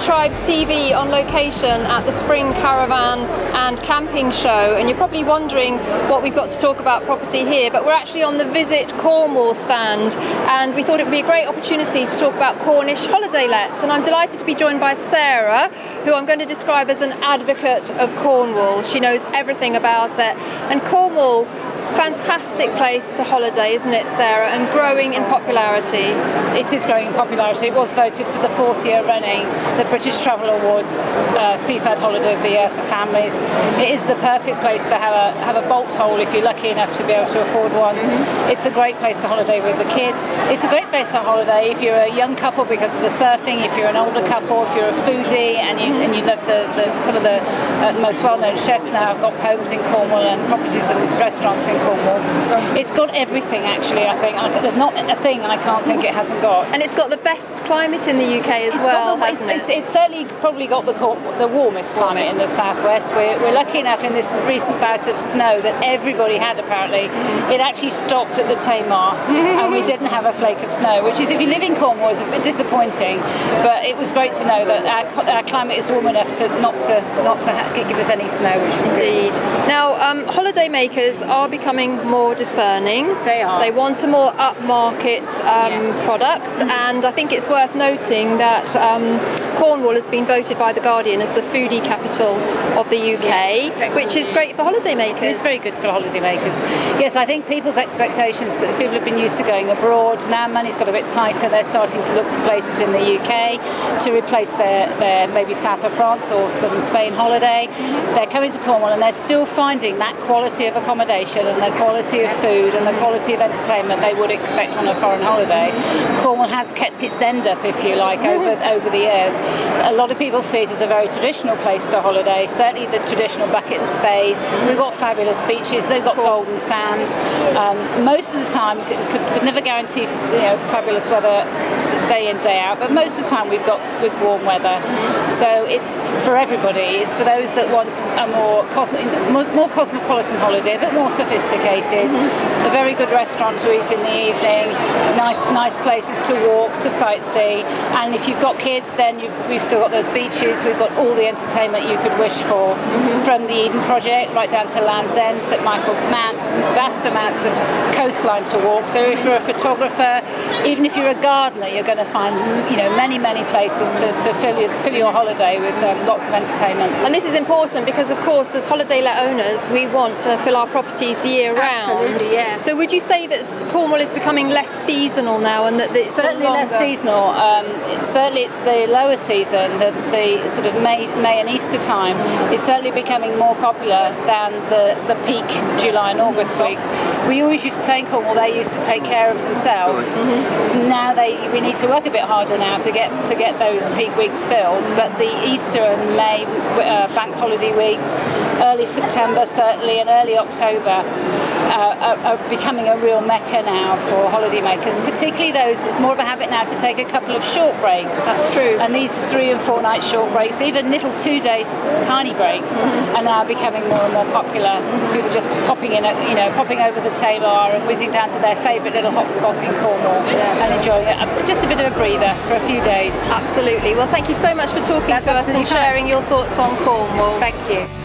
Tribes TV on location at the Spring Caravan and Camping Show, and you're probably wondering what we've got to talk about property here, but we're actually on the Visit Cornwall stand, and we thought it would be a great opportunity to talk about Cornish holiday lets, and I'm delighted to be joined by Sara, who I'm going to describe as an advocate of Cornwall. She knows everything about it, and Cornwall, fantastic place to holiday, isn't it, Sara, and growing in popularity. It is growing in popularity. It was voted for the 4th year running the British Travel Awards Seaside Holiday of the Year for families. It is the perfect place to have a bolt hole if you're lucky enough to be able to afford one. It's a great place to holiday with the kids. It's a great place to holiday if you're a young couple because of the surfing, if you're an older couple, if you're a foodie and you love some of the most well-known chefs now have got homes in Cornwall and properties and restaurants in Cornwall. It's got everything, actually. I think there's not a thing I can't think it hasn't got. And it's got the best climate in the UK as well, hasn't it? It's certainly probably got the warmest climate in the southwest. We're lucky enough in this recent bout of snow that everybody had, apparently. It actually stopped at the Tamar and we didn't have a flake of snow, which is, if you live in Cornwall, is a bit disappointing, but it was great to know that our climate is warm enough to not to give us any snow, which was indeed good. Now, holiday makers are becoming more discerning. They are. They want a more upmarket product, and I think it's worth noting that Cornwall has been voted by The Guardian as the foodie capital of the UK, which is great for holiday makers. It is very good for holiday makers. Yes, I think people's expectations, but people have been used to going abroad. Now money's got a bit tighter. They're starting to look for places in the UK to replace their maybe south of France or southern Spain holiday. They're coming to Cornwall and they're still finding that quality of accommodation and the quality of food and the quality of entertainment they would expect on a foreign holiday. Cornwall has kept its end up, if you like, over the years. A lot of people see it as a very traditional place to holiday, certainly the traditional bucket and spade. We've got fabulous beaches, they've got golden sand. Most of the time, could never guarantee fabulous weather day in, day out, but most of the time we've got good warm weather. So it's for everybody. It's for those that want a more cosmopolitan holiday, a bit more sophisticated, a very good restaurant to eat in the evening, nice places to walk, to sightsee, and if you've got kids, then we've still got those beaches. We've got all the entertainment you could wish for, from the Eden Project right down to Land's End, St Michael's Mount, vast amounts of coastline to walk. So if you're a photographer, even if you're a gardener, you're going to find many places to fill your holiday with lots of entertainment. And this is important because, of course, as holiday let owners, we want to fill our properties year round. Absolutely, yeah. So would you say that Cornwall is becoming less seasonal now, and that it's certainly less seasonal? Certainly it's the lower season, the sort of May and Easter time is certainly becoming more popular than the peak July and August weeks. We always used to say in Cornwall they used to take care of themselves. Now we need to work a bit harder now to get those peak weeks filled, but the Easter and May bank holiday weeks, early September certainly and early October are becoming a real mecca now for holiday makers, particularly those. It's more of a habit now to take a couple of short breaks. That's true. And these 3 and 4 night short breaks, even little 2-day tiny breaks, are now becoming more and more popular. People just popping over the Tamar and whizzing down to their favourite little hotspot in Cornwall and enjoying it. Just a bit of a breather for a few days. Absolutely. Well, thank you so much for talking to us and sharing your thoughts on Cornwall. Thank you.